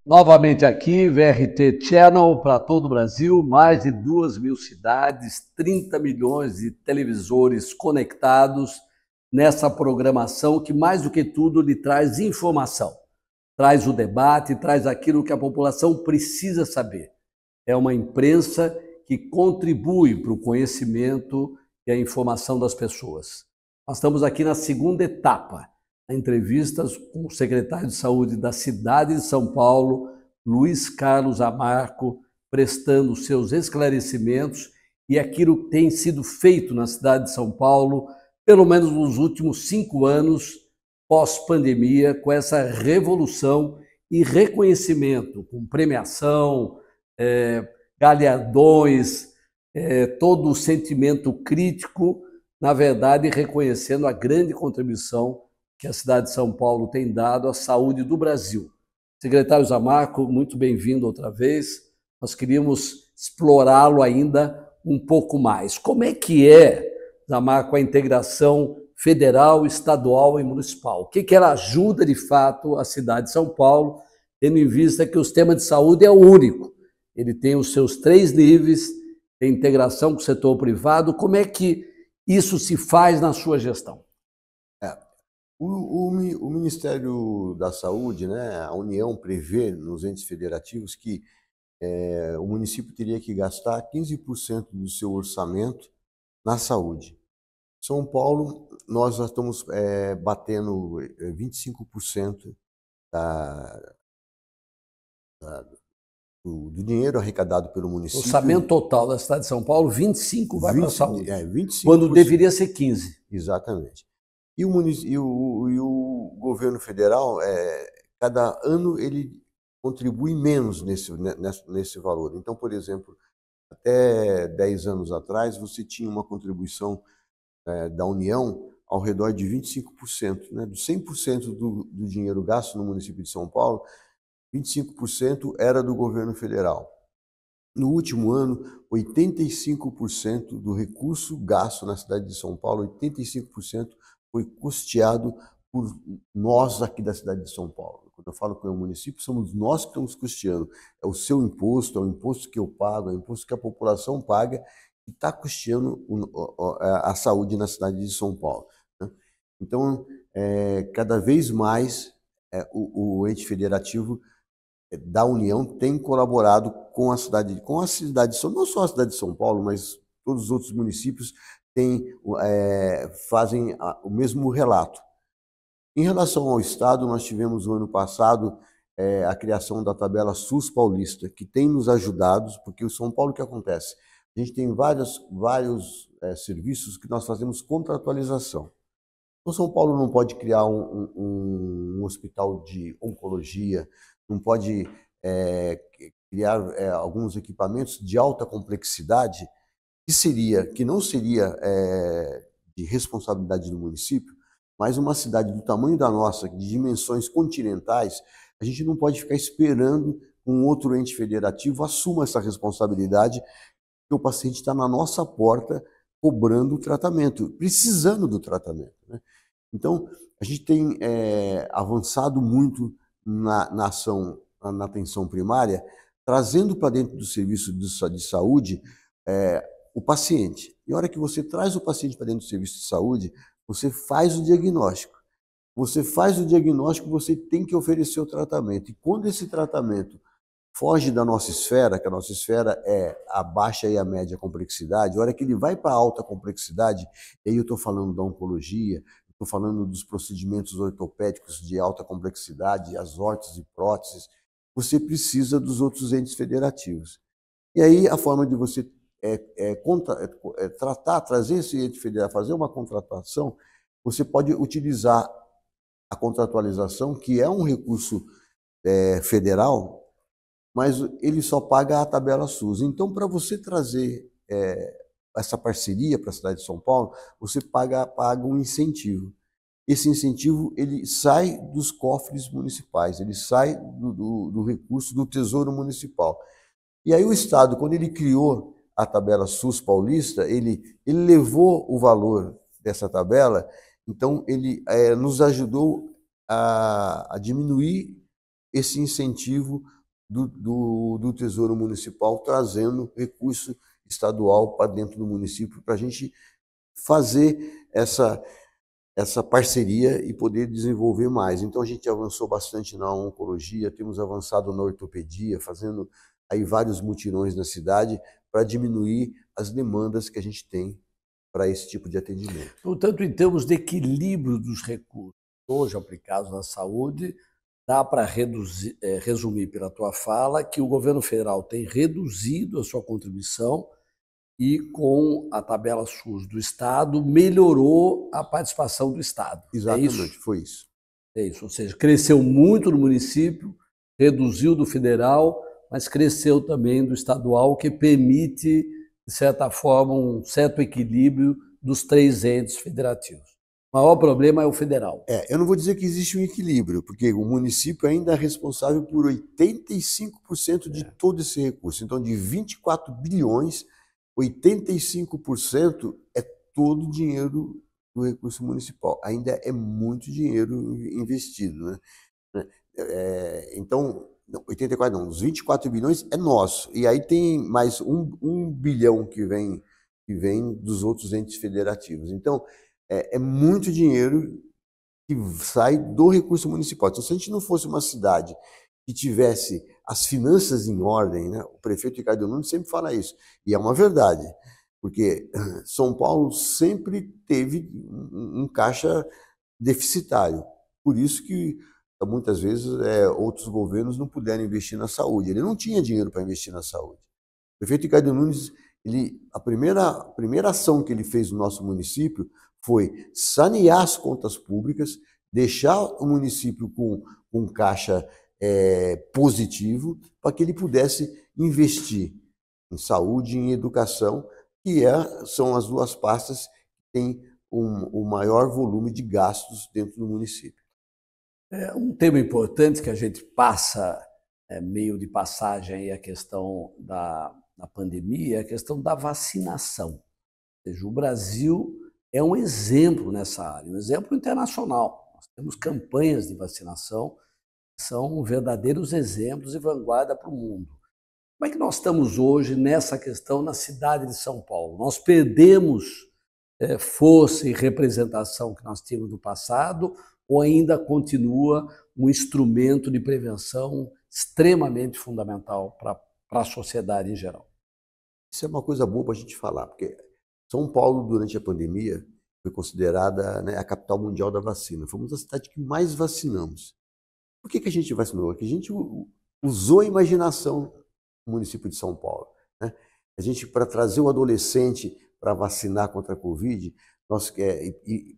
Novamente aqui, VRT Channel para todo o Brasil, mais de 2.000 cidades, 30 milhões de televisores conectados nessa programação que, mais do que tudo, lhe traz informação, traz o debate, traz aquilo que a população precisa saber. É uma imprensa que contribui para o conhecimento e a informação das pessoas. Nós estamos aqui na segunda etapa, entrevistas com o secretário de Saúde da cidade de São Paulo, Luiz Carlos Zamarco, prestando seus esclarecimentos e aquilo que tem sido feito na cidade de São Paulo, pelo menos nos últimos 5 anos, pós-pandemia, com essa revolução e reconhecimento, com premiação, galardões, todo o sentimento crítico, na verdade, reconhecendo a grande contribuição que a cidade de São Paulo tem dado à saúde do Brasil. Secretário Zamarco, muito bem-vindo outra vez. Nós queríamos explorá-lo ainda um pouco mais. Como é que Zamarco, a integração federal, estadual e municipal? O que ela ajuda, de fato, a cidade de São Paulo, tendo em vista que o sistema de saúde é o único? Ele tem os seus 3 níveis, tem integração com o setor privado. Como é que isso se faz na sua gestão? O Ministério da Saúde, né, a União prevê nos entes federativos que o município teria que gastar 15% do seu orçamento na saúde. São Paulo, nós já estamos batendo 25% do dinheiro arrecadado pelo município. O orçamento total da cidade de São Paulo, 25% vai para a saúde, 25%, quando deveria ser 15%. Exatamente. E o governo federal, cada ano, ele contribui menos nesse valor. Então, por exemplo, até 10 anos atrás, você tinha uma contribuição da União ao redor de 25%. Né? Do 100% do dinheiro gasto no município de São Paulo, 25% era do governo federal. No último ano, 85% do recurso gasto na cidade de São Paulo, 85% foi custeado por nós aqui da cidade de São Paulo. Quando eu falo com o município, somos nós que estamos custeando. É o seu imposto, é o imposto que eu pago, é o imposto que a população paga, que está custeando a saúde na cidade de São Paulo. Né? Então, cada vez mais o ente federativo da União tem colaborado com a cidade de São Paulo, não só a cidade de São Paulo, mas todos os outros municípios fazem o mesmo relato. Em relação ao Estado, nós tivemos no ano passado a criação da tabela SUS Paulista, que tem nos ajudado, porque o São Paulo, o que acontece? A gente tem vários serviços que nós fazemos contratualização. O São Paulo não pode criar um hospital de oncologia, não pode criar alguns equipamentos de alta complexidade, que não seria de responsabilidade do município, mas uma cidade do tamanho da nossa, de dimensões continentais, a gente não pode ficar esperando que um outro ente federativo assuma essa responsabilidade, porque o paciente está na nossa porta cobrando o tratamento, precisando do tratamento. Né? Então, a gente tem avançado muito na ação, na atenção primária, trazendo para dentro do serviço de saúde o paciente. E a hora que você traz o paciente para dentro do serviço de saúde, você faz o diagnóstico. Você faz o diagnóstico, você tem que oferecer o tratamento. E quando esse tratamento foge da nossa esfera, que a nossa esfera é a baixa e a média complexidade, a hora que ele vai para a alta complexidade, aí eu estou falando da oncologia, estou falando dos procedimentos ortopédicos de alta complexidade, as órteses e próteses, você precisa dos outros entes federativos. E aí a forma de você trazer esse ente federal, fazer uma contratação, você pode utilizar a contratualização, que é um recurso federal, mas ele só paga a tabela SUS. Então, para você trazer essa parceria para a cidade de São Paulo, você paga um incentivo. Esse incentivo ele sai dos cofres municipais, ele sai do recurso do Tesouro Municipal. E aí o Estado, quando ele criou a tabela SUS paulista, ele levou o valor dessa tabela, então ele nos ajudou a diminuir esse incentivo do Tesouro Municipal, trazendo recurso estadual para dentro do município, para a gente fazer essa parceria e poder desenvolver mais. Então a gente avançou bastante na oncologia, temos avançado na ortopedia, fazendo aí vários mutirões na cidade para diminuir as demandas que a gente tem para esse tipo de atendimento. Portanto, em termos de equilíbrio dos recursos hoje aplicados na saúde, dá para resumir pela tua fala que o governo federal tem reduzido a sua contribuição e com a tabela SUS do Estado melhorou a participação do Estado. Exatamente, foi isso. É isso, ou seja, cresceu muito no município, reduziu do federal, mas cresceu também do estadual, o que permite, de certa forma, um certo equilíbrio dos três entes federativos. O maior problema é o federal. Eu não vou dizer que existe um equilíbrio, porque o município ainda é responsável por 85% de todo esse recurso. Então, de 24 bilhões, 85% é todo o dinheiro do recurso municipal. Ainda é muito dinheiro investido, né? Então, 84 não, os 24 bilhões é nosso. E aí tem mais um bilhão que vem dos outros entes federativos. Então, é muito dinheiro que sai do recurso municipal. Então, se a gente não fosse uma cidade que tivesse as finanças em ordem, né? O prefeito Ricardo Nunes sempre fala isso, e é uma verdade, porque São Paulo sempre teve um caixa deficitário. Por isso que muitas vezes outros governos não puderam investir na saúde. Ele não tinha dinheiro para investir na saúde. O prefeito Ricardo Nunes, a primeira ação que ele fez no nosso município foi sanear as contas públicas, deixar o município com um caixa positivo, para que ele pudesse investir em saúde e em educação, que são as duas pastas que têm o maior volume de gastos dentro do município. Um tema importante que a gente passa, meio de passagem, aí a questão da pandemia, é a questão da vacinação. Ou seja, o Brasil é um exemplo nessa área, um exemplo internacional. Nós temos campanhas de vacinação que são verdadeiros exemplos e vanguarda para o mundo. Como é que nós estamos hoje nessa questão na cidade de São Paulo? Nós perdemos força e representação que nós tínhamos no passado ou ainda continua um instrumento de prevenção extremamente fundamental para a sociedade em geral? Isso é uma coisa boa para a gente falar, porque São Paulo, durante a pandemia, foi considerada, né, a capital mundial da vacina. Fomos a cidade que mais vacinamos. Por que a gente vacinou? Porque a gente usou a imaginação no município de São Paulo, né? A gente, para trazer o adolescente para vacinar contra a Covid,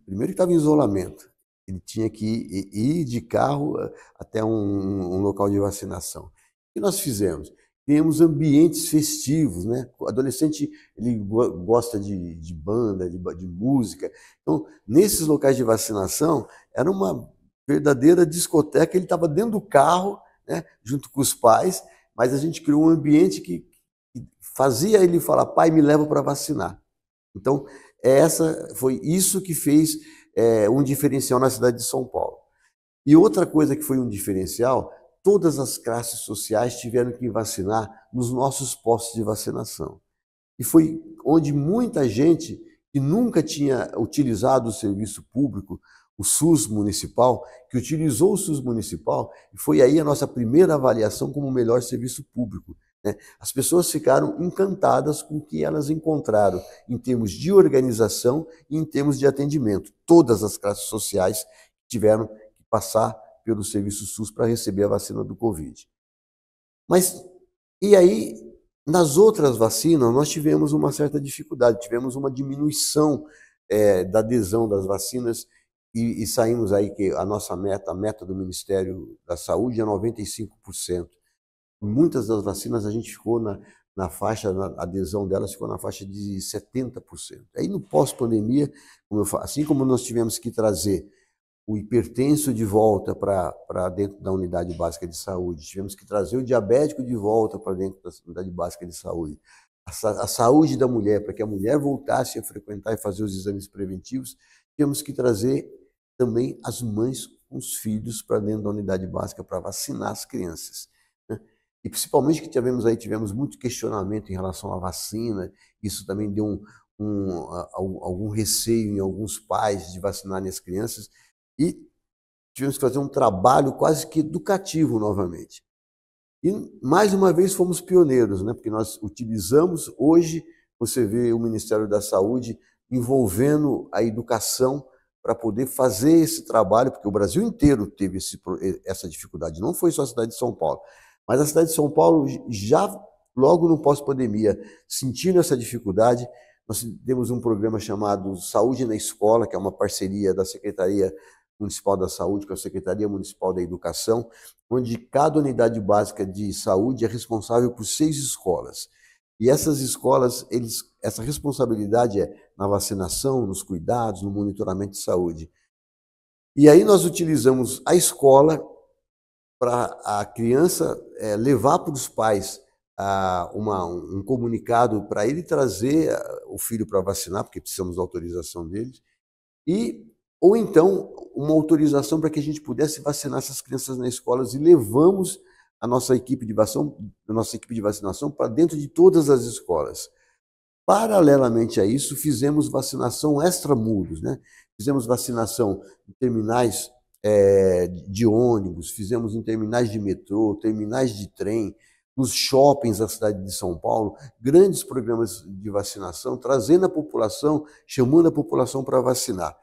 primeiro que estava em isolamento, ele tinha que ir de carro até um local de vacinação. O que nós fizemos? Criamos ambientes festivos, né? O adolescente ele gosta de banda, de música. Então, nesses locais de vacinação, era uma verdadeira discoteca. Ele estava dentro do carro, né, junto com os pais, mas a gente criou um ambiente que fazia ele falar: pai, me leva para vacinar. Então, foi isso que fez um diferencial na cidade de São Paulo. E outra coisa que foi um diferencial, todas as classes sociais tiveram que vacinar nos nossos postos de vacinação. E foi onde muita gente que nunca tinha utilizado o serviço público, o SUS municipal, que utilizou o SUS municipal, e foi aí a nossa primeira avaliação como o melhor serviço público, né? As pessoas ficaram encantadas com o que elas encontraram em termos de organização e em termos de atendimento. Todas as classes sociais tiveram que passar pelo serviço SUS para receber a vacina do Covid. Mas, e aí, nas outras vacinas, nós tivemos uma certa dificuldade, tivemos uma diminuição da adesão das vacinas e saímos aí que a nossa meta, a meta do Ministério da Saúde é 95%. Muitas das vacinas a gente ficou na faixa, a adesão delas ficou na faixa de 70%. Aí no pós-pandemia, assim como nós tivemos que trazer o hipertenso de volta para dentro da unidade básica de saúde, tivemos que trazer o diabético de volta para dentro da unidade básica de saúde, a saúde da mulher, para que a mulher voltasse a frequentar e fazer os exames preventivos, tivemos que trazer também as mães com os filhos para dentro da unidade básica para vacinar as crianças, né? e principalmente que tivemos muito questionamento em relação à vacina, isso também deu algum receio em alguns pais de vacinarem as crianças, e tivemos que fazer um trabalho quase que educativo novamente. E, mais uma vez, fomos pioneiros, né? Porque nós utilizamos, hoje, você vê o Ministério da Saúde envolvendo a educação para poder fazer esse trabalho, porque o Brasil inteiro teve essa dificuldade, não foi só a cidade de São Paulo, mas a cidade de São Paulo, já logo no pós-pandemia, sentindo essa dificuldade, nós temos um programa chamado Saúde na Escola, que é uma parceria da Secretaria Municipal da Saúde com a Secretaria Municipal da Educação, onde cada unidade básica de saúde é responsável por 6 escolas. E essas escolas, essa responsabilidade é na vacinação, nos cuidados, no monitoramento de saúde. E aí nós utilizamos a escola para a criança levar para os pais um comunicado para ele trazer o filho para vacinar, porque precisamos da autorização deles, ou então uma autorização para que a gente pudesse vacinar essas crianças nas escolas, e levamos a nossa equipe de vacinação para dentro de todas as escolas. Paralelamente a isso, fizemos vacinação extramuros, né? Fizemos vacinação em terminais de ônibus, fizemos em terminais de metrô, terminais de trem, nos shoppings da cidade de São Paulo, grandes programas de vacinação, trazendo a população, chamando a população para vacinar.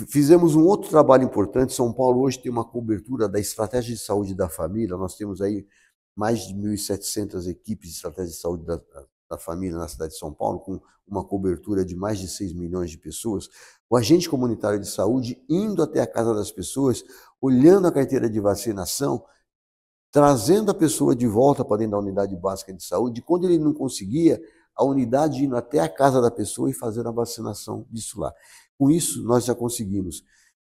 Fizemos um outro trabalho importante. São Paulo hoje tem uma cobertura da estratégia de saúde da família. Nós temos aí mais de 1.700 equipes de estratégia de saúde da família na cidade de São Paulo, com uma cobertura de mais de 6 milhões de pessoas. O agente comunitário de saúde indo até a casa das pessoas, olhando a carteira de vacinação, trazendo a pessoa de volta para dentro da unidade básica de saúde. Quando ele não conseguia, a unidade indo até a casa da pessoa e fazendo a vacinação disso lá. Com isso, nós já conseguimos,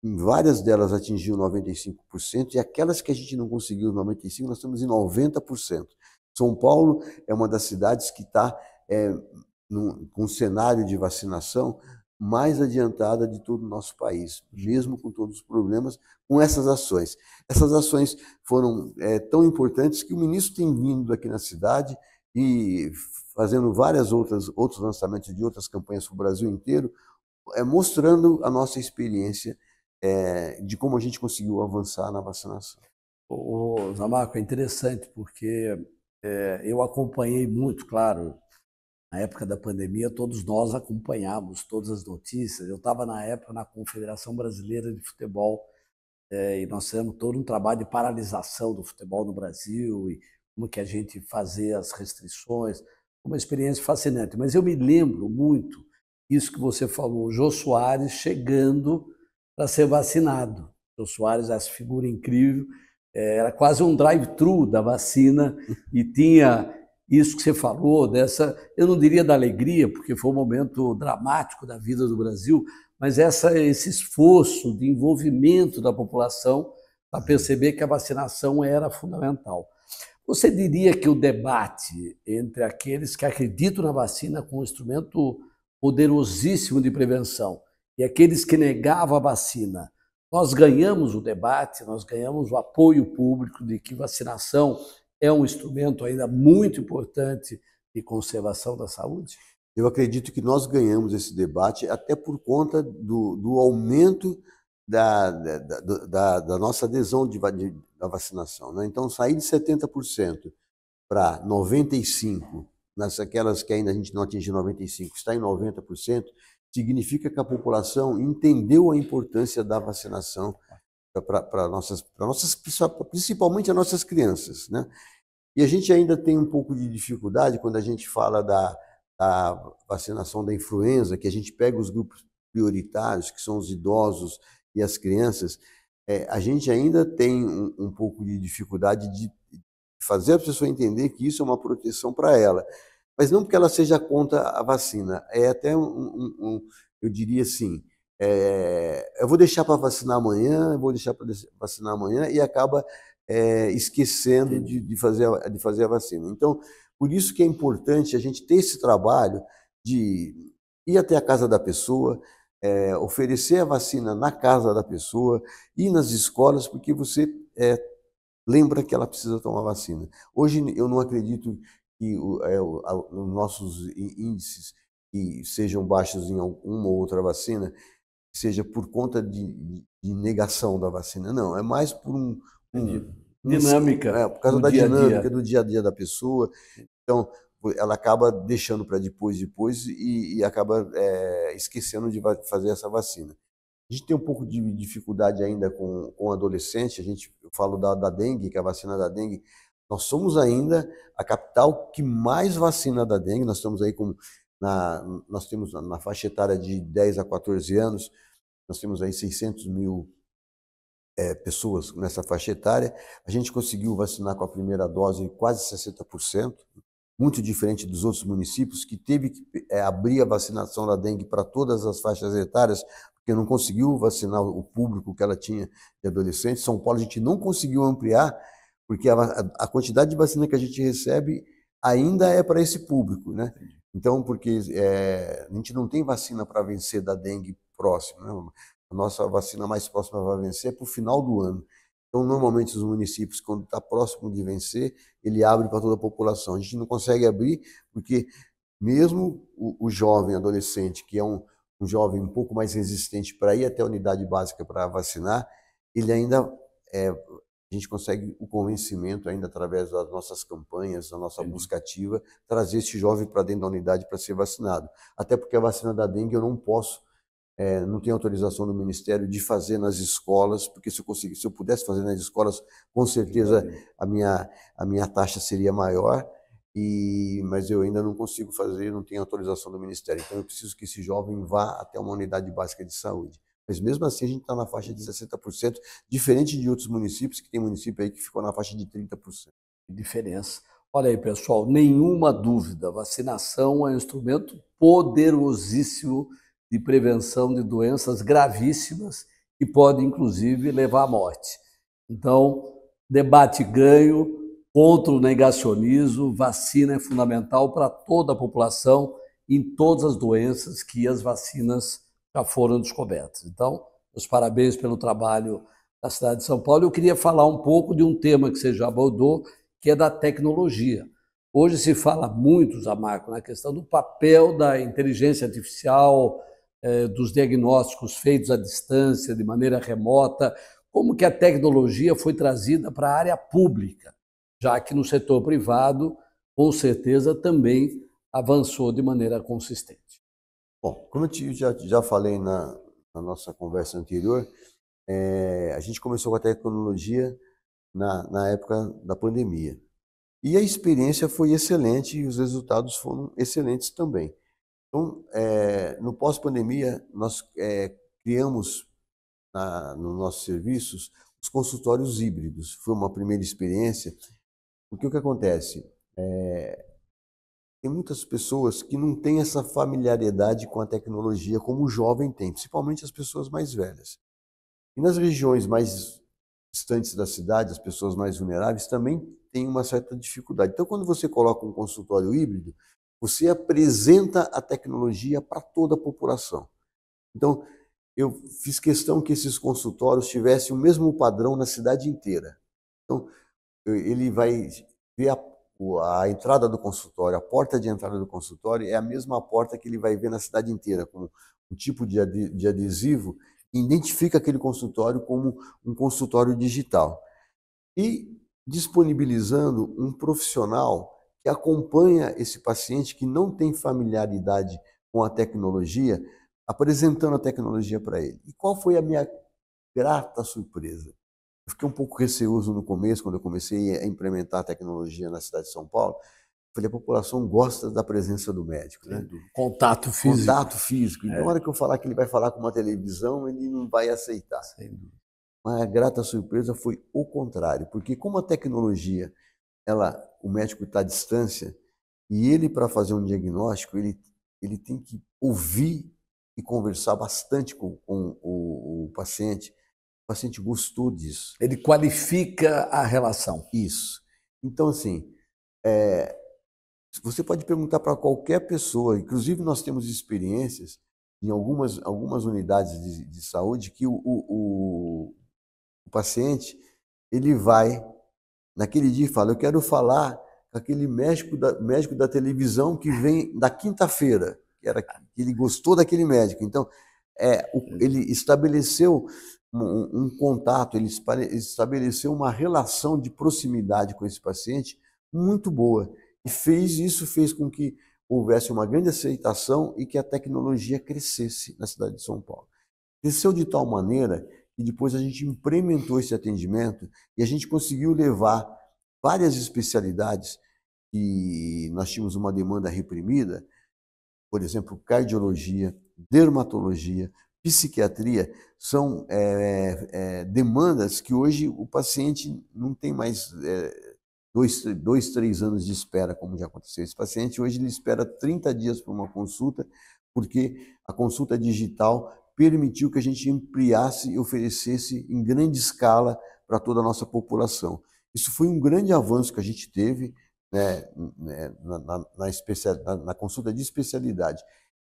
em várias delas, atingir 95%, e aquelas que a gente não conseguiu 95%, nós estamos em 90%. São Paulo é uma das cidades que está com um cenário de vacinação mais adiantada de todo o nosso país, mesmo com todos os problemas, com essas ações. Essas ações foram tão importantes que o ministro tem vindo aqui na cidade e fazendo outros lançamentos de outras campanhas para o Brasil inteiro, mostrando a nossa experiência de como a gente conseguiu avançar na vacinação. O Zamarco, é interessante porque eu acompanhei muito, claro, na época da pandemia, todos nós acompanhávamos todas as notícias. Eu estava, na época, na Confederação Brasileira de Futebol, e nós fizemos todo um trabalho de paralisação do futebol no Brasil e como que a gente fazia as restrições. Uma experiência fascinante. Mas eu me lembro muito isso que você falou, o Jô Soares chegando para ser vacinado. O Jô Soares, essa figura incrível, era quase um drive-thru da vacina e tinha isso que você falou, eu não diria da alegria, porque foi um momento dramático da vida do Brasil, mas esse esforço de envolvimento da população para perceber que a vacinação era fundamental. Você diria que o debate entre aqueles que acreditam na vacina como um instrumento poderosíssimo de prevenção e aqueles que negavam a vacina, nós ganhamos o debate, nós ganhamos o apoio público de que vacinação é um instrumento ainda muito importante de conservação da saúde? Eu acredito que nós ganhamos esse debate até por conta do aumento da nossa adesão da vacinação, né? Então, sair de 70% para 95%, aquelas que ainda a gente não atingiu 95%, está em 90%, significa que a população entendeu a importância da vacinação principalmente as nossas crianças, né? E a gente ainda tem um pouco de dificuldade quando a gente fala da vacinação da influenza, que a gente pega os grupos prioritários, que são os idosos e as crianças. A gente ainda tem um pouco de dificuldade de fazer a pessoa entender que isso é uma proteção para ela, mas não porque ela seja contra a vacina. É até eu diria assim, eu vou deixar para vacinar amanhã, e acaba esquecendo de fazer a vacina. Então, por isso que é importante a gente ter esse trabalho de ir até a casa da pessoa, oferecer a vacina na casa da pessoa, ir nas escolas, porque você lembra que ela precisa tomar vacina. Hoje eu não acredito que os nossos índices que sejam baixos em uma ou outra vacina, seja por conta de negação da vacina. Não, é mais por dinâmica por causa do da dia a dinâmica dia. do dia a dia da pessoa. Então, ela acaba deixando para depois e acaba esquecendo de fazer essa vacina. A gente tem um pouco de dificuldade ainda com adolescente. Eu falo da dengue, que é a vacina da dengue. Nós somos ainda a capital que mais vacina da dengue. Nós estamos aí nós temos na faixa etária de 10 a 14 anos, nós temos aí 600 mil pessoas nessa faixa etária. A gente conseguiu vacinar com a primeira dose quase 60%, muito diferente dos outros municípios, que teve que abrir a vacinação da dengue para todas as faixas etárias, porque não conseguiu vacinar o público que ela tinha de adolescentes. São Paulo a gente não conseguiu ampliar, porque a quantidade de vacina que a gente recebe ainda é para esse público, né? Então, porque a gente não tem vacina para vencer da dengue próxima, né? A nossa vacina mais próxima vai vencer para o final do ano. Então, normalmente, os municípios, quando está próximo de vencer, ele abre para toda a população. A gente não consegue abrir porque mesmo o jovem adolescente, que é um jovem um pouco mais resistente para ir até a unidade básica para vacinar, ele ainda, a gente consegue o convencimento ainda através das nossas campanhas, da nossa busca ativa, trazer esse jovem para dentro da unidade para ser vacinado. Até porque a vacina da dengue eu não posso, não tenho autorização do Ministério de fazer nas escolas, porque se eu pudesse fazer nas escolas, com certeza a minha taxa seria maior, mas eu ainda não consigo fazer, não tenho autorização do Ministério. Então eu preciso que esse jovem vá até uma unidade básica de saúde. Mas mesmo assim a gente está na faixa de 60%, diferente de outros municípios, que tem município aí que ficou na faixa de 30%. Que diferença. Olha aí, pessoal, nenhuma dúvida, vacinação é um instrumento poderosíssimo de prevenção de doenças gravíssimas que pode, inclusive, levar à morte. Então, debate ganho contra o negacionismo, vacina é fundamental para toda a população em todas as doenças que as vacinas já foram descobertas. Então, meus parabéns pelo trabalho da cidade de São Paulo. Eu queria falar um pouco de um tema que você já abordou, que é da tecnologia. Hoje se fala muito, Zé Marco, na questão do papel da inteligência artificial, dos diagnósticos feitos à distância, de maneira remota, como que a tecnologia foi trazida para a área pública, já que no setor privado, com certeza, também avançou de maneira consistente. Bom, como eu já falei na nossa conversa anterior, a gente começou com a tecnologia na época da pandemia. E a experiência foi excelente e os resultados foram excelentes também. Então, no pós-pandemia, nós criamos nos nossos serviços os consultórios híbridos. Foi uma primeira experiência, porque o que acontece? Tem muitas pessoas que não têm essa familiaridade com a tecnologia como o jovem tem, principalmente as pessoas mais velhas. E nas regiões mais distantes da cidade, as pessoas mais vulneráveis também têm uma certa dificuldade. Então, quando você coloca um consultório híbrido, você apresenta a tecnologia para toda a população. Então, eu fiz questão que esses consultórios tivessem o mesmo padrão na cidade inteira. Então, ele vai ver a entrada do consultório, a porta de entrada do consultório é a mesma porta que ele vai ver na cidade inteira, com um tipo de adesivo, e identifica aquele consultório como um consultório digital. E disponibilizando um profissional que acompanha esse paciente que não tem familiaridade com a tecnologia, apresentando a tecnologia para ele. E qual foi a minha grata surpresa? Eu fiquei um pouco receoso no começo, quando eu comecei a implementar a tecnologia na cidade de São Paulo. Falei, a população gosta da presença do médico, né? Contato físico. Contato físico. E na hora que eu falar que ele vai falar com uma televisão, ele não vai aceitar. Mas a grata surpresa foi o contrário, porque como a tecnologia, o médico está à distância, e ele, para fazer um diagnóstico, ele tem que ouvir e conversar bastante com o paciente. O paciente gostou disso. Ele qualifica a relação. Isso. Então, assim, você pode perguntar para qualquer pessoa, inclusive nós temos experiências em algumas unidades de saúde que o paciente ele vai naquele dia, fala: eu quero falar com aquele médico da televisão que vem da quinta-feira, que ele gostou daquele médico. Então, ele estabeleceu um contato, ele estabeleceu uma relação de proximidade com esse paciente muito boa. E fez com que houvesse uma grande aceitação e que a tecnologia crescesse na cidade de São Paulo. Cresceu de tal maneira que depois a gente implementou esse atendimento e a gente conseguiu levar várias especialidades que nós tínhamos uma demanda reprimida, por exemplo, cardiologia, dermatologia, psiquiatria, são demandas que hoje o paciente não tem mais 3 anos de espera, como já aconteceu. Esse paciente hoje ele espera 30 dias para uma consulta, porque a consulta digital permitiu que a gente ampliasse e oferecesse em grande escala para toda a nossa população. Isso foi um grande avanço que a gente teve, né, na consulta de especialidade.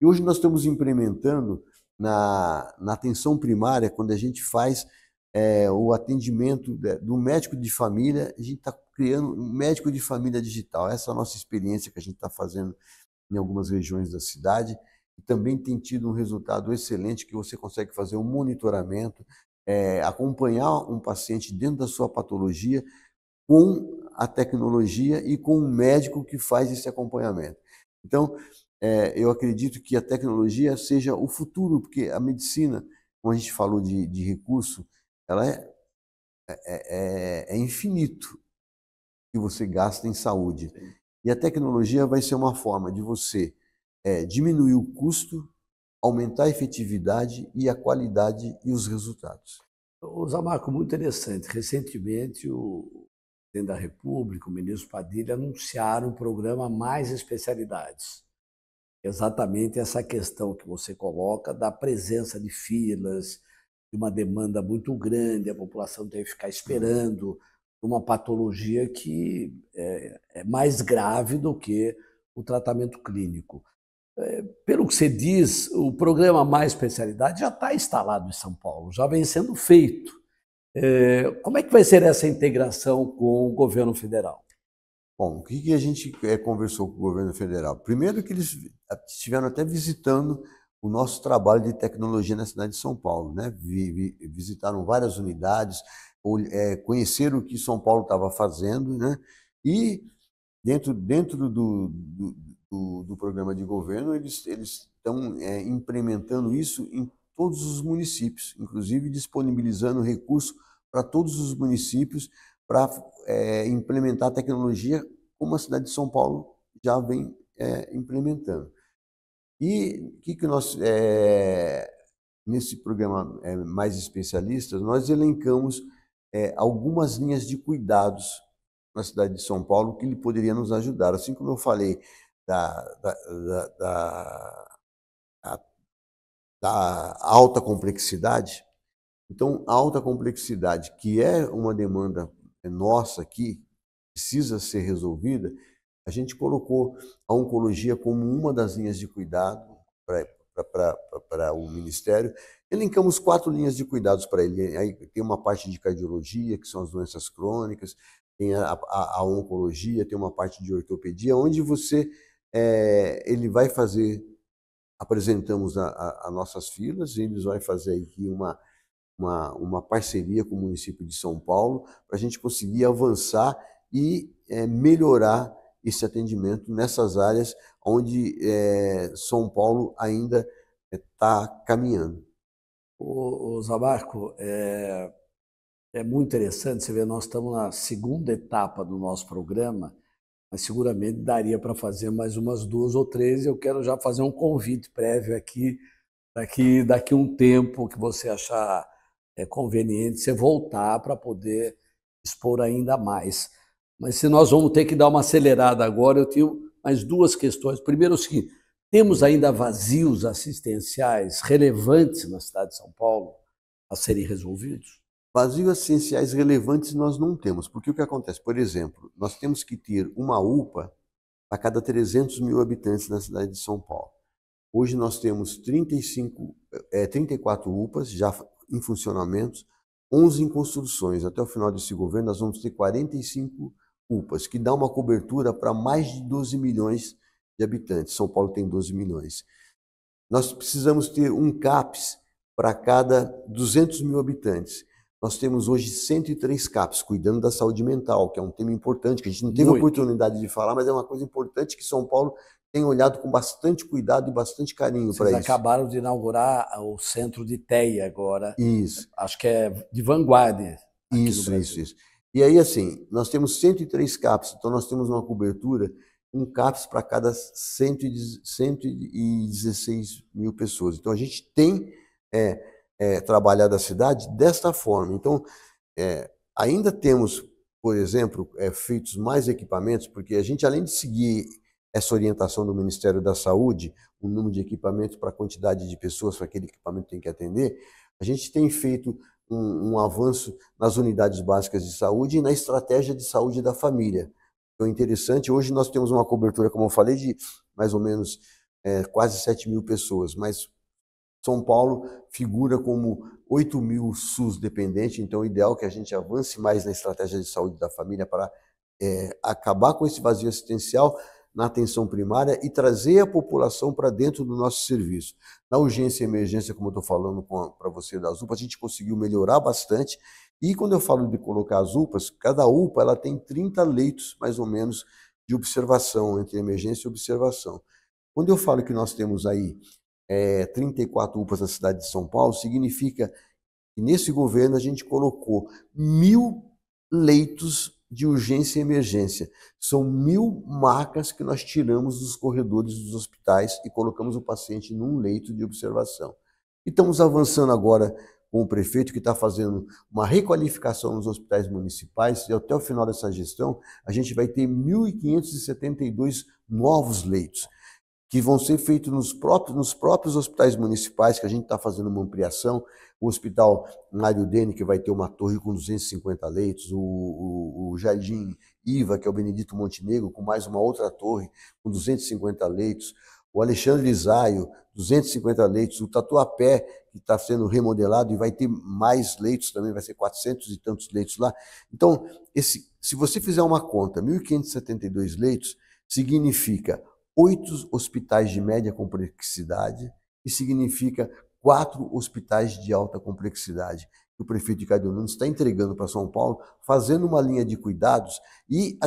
E hoje nós estamos implementando na atenção primária, quando a gente faz o atendimento do médico de família, a gente está criando um médico de família digital. Essa é a nossa experiência que a gente está fazendo em algumas regiões da cidade e também tem tido um resultado excelente, que você consegue fazer um monitoramento, acompanhar um paciente dentro da sua patologia com a tecnologia e com um médico que faz esse acompanhamento. Então, eu acredito que a tecnologia seja o futuro, porque a medicina, como a gente falou de recurso, ela é infinito que você gasta em saúde. E a tecnologia vai ser uma forma de você diminuir o custo, aumentar a efetividade e a qualidade e os resultados. O Zamarco, muito interessante. Recentemente, o presidente da República, o ministro Padilha, anunciaram um programa Mais Especialidades. Exatamente essa questão que você coloca da presença de filas, de uma demanda muito grande, a população tem que ficar esperando uma patologia que é mais grave do que o tratamento clínico. Pelo que você diz, o programa Mais Especialidade já está instalado em São Paulo, já vem sendo feito. Como é que vai ser essa integração com o governo federal? Bom, o que a gente conversou com o governo federal? Primeiro que eles estiveram até visitando o nosso trabalho de tecnologia na cidade de São Paulo, né? Visitaram várias unidades, conheceram o que São Paulo estava fazendo, né? E dentro do programa de governo, eles estão implementando isso em todos os municípios, inclusive disponibilizando recursos para todos os municípios para implementar a tecnologia como a cidade de São Paulo já vem implementando. E o que nós, nesse programa Mais Especialistas, nós elencamos algumas linhas de cuidados na cidade de São Paulo que ele poderia nos ajudar. Assim como eu falei da alta complexidade, então a alta complexidade, que é uma demanda nossa aqui, precisa ser resolvida, a gente colocou a oncologia como uma das linhas de cuidado para o Ministério. Elencamos 4 linhas de cuidados para ele. Aí tem uma parte de cardiologia, que são as doenças crônicas, tem a oncologia, tem uma parte de ortopedia, onde ele vai fazer, apresentamos a nossas filas, eles vão fazer aqui uma parceria com o município de São Paulo para a gente conseguir avançar e melhorar esse atendimento nessas áreas onde São Paulo ainda está caminhando. O Zamarco, é muito interessante, você vê, nós estamos na segunda etapa do nosso programa, mas seguramente daria para fazer mais umas 2 ou 3. Eu quero já fazer um convite prévio aqui, daqui um tempo que você achar conveniente, você voltar para poder expor ainda mais. Mas se nós vamos ter que dar uma acelerada agora, eu tenho mais 2 questões. Primeiro é o seguinte, temos ainda vazios assistenciais relevantes na cidade de São Paulo a serem resolvidos? Vazios assistenciais relevantes nós não temos, porque o que acontece? Por exemplo, nós temos que ter uma UPA a cada 300 mil habitantes na cidade de São Paulo. Hoje nós temos 34 UPAs já em funcionamento, 11 em construções. Até o final desse governo, nós vamos ter 45 UPAs, que dá uma cobertura para mais de 12 milhões de habitantes. São Paulo tem 12 milhões. Nós precisamos ter um CAPS para cada 200 mil habitantes. Nós temos hoje 103 CAPS, cuidando da saúde mental, que é um tema importante, que a gente não teve oportunidade de falar, mas é uma coisa importante que São Paulo tem olhado com bastante cuidado e bastante carinho para isso. Vocês acabaram de inaugurar o centro de TEI agora. Isso. Acho que é de vanguarda. Isso. E aí, assim, nós temos 103 CAPS, então nós temos uma cobertura, um CAPS para cada 116 mil pessoas. Então a gente tem trabalhado a cidade desta forma. Então, ainda temos, por exemplo, feitos mais equipamentos, porque a gente, além de seguir essa orientação do Ministério da Saúde, o número de equipamentos para a quantidade de pessoas para aquele equipamento tem que atender, a gente tem feito um avanço nas unidades básicas de saúde e na estratégia de saúde da família. Então, interessante, hoje nós temos uma cobertura, como eu falei, de mais ou menos quase 7 mil pessoas, mas São Paulo figura como 8 mil SUS dependentes, então é ideal que a gente avance mais na estratégia de saúde da família para acabar com esse vazio assistencial na atenção primária e trazer a população para dentro do nosso serviço. Na urgência e emergência, como eu estou falando para você das UPAs, a gente conseguiu melhorar bastante. E quando eu falo de colocar as UPAs, cada UPA ela tem 30 leitos, mais ou menos, de observação, entre emergência e observação. Quando eu falo que nós temos aí 34 UPAs na cidade de São Paulo, significa que nesse governo a gente colocou 1.000 leitos de urgência e emergência. São 1.000 macas que nós tiramos dos corredores dos hospitais e colocamos o paciente num leito de observação. E estamos avançando agora com o prefeito, que está fazendo uma requalificação nos hospitais municipais, e até o final dessa gestão a gente vai ter 1.572 novos leitos, que vão ser feitos nos próprios hospitais municipais, que a gente está fazendo uma ampliação. O Hospital Mário Dene, que vai ter uma torre com 250 leitos, o Jardim Iva, que é o Benedito Montenegro, com mais uma outra torre com 250 leitos, o Alexandre Zaio, 250 leitos, o Tatuapé, que está sendo remodelado e vai ter mais leitos também, vai ser 400 e tantos leitos lá. Então, se você fizer uma conta, 1.572 leitos, significa 8 hospitais de média complexidade e significa 4 hospitais de alta complexidade que o prefeito Ricardo Nunes está entregando para São Paulo, fazendo uma linha de cuidados e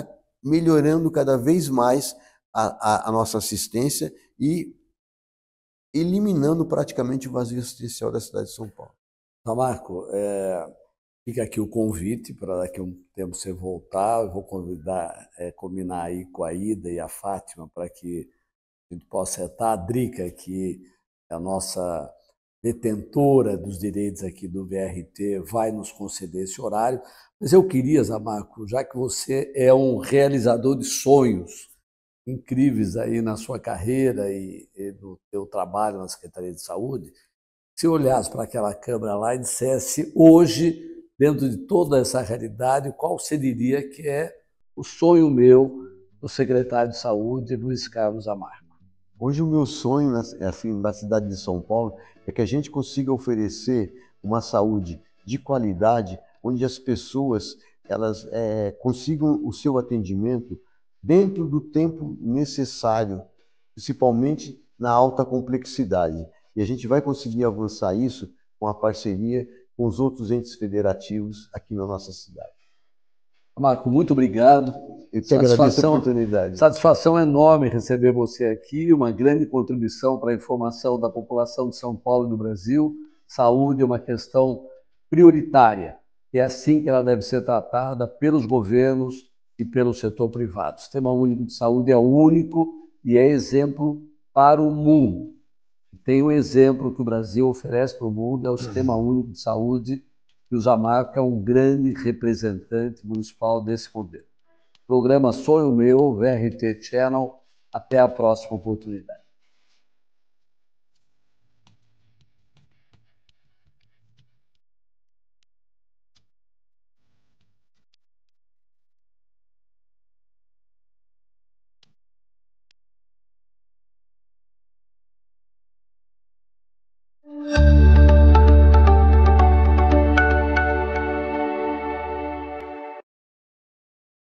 melhorando cada vez mais a nossa assistência e eliminando praticamente o vazio assistencial da cidade de São Paulo. Então, Marco, fica aqui o convite para daqui a um tempo você voltar. Eu vou combinar aí com a Ida e a Fátima para que a gente possa estar. A Drica, que é a nossa detentora dos direitos aqui do VRT, vai nos conceder esse horário. Mas eu queria, Zé Marco, já que você é um realizador de sonhos incríveis aí na sua carreira e no seu trabalho na Secretaria de Saúde, se olhasse para aquela câmera lá e dissesse hoje, dentro de toda essa realidade, qual você diria que é o sonho meu do secretário de Saúde, Luiz Carlos Zamarco? Hoje o meu sonho assim, na cidade de São Paulo é que a gente consiga oferecer uma saúde de qualidade, onde as pessoas elas consigam o seu atendimento dentro do tempo necessário, principalmente na alta complexidade. E a gente vai conseguir avançar isso com a parceria com os outros entes federativos aqui na nossa cidade. Marco, muito obrigado. Eu te agradeço a oportunidade. Satisfação enorme receber você aqui, uma grande contribuição para a informação da população de São Paulo e do Brasil. Saúde é uma questão prioritária, e é assim que ela deve ser tratada pelos governos e pelo setor privado. O Sistema Único de Saúde é único e é exemplo para o mundo. Tem um exemplo que o Brasil oferece para o mundo, é o Sistema Único de Saúde, e o Zamarco é um grande representante municipal desse modelo. Programa Sonho Meu, VRT Channel. Até a próxima oportunidade.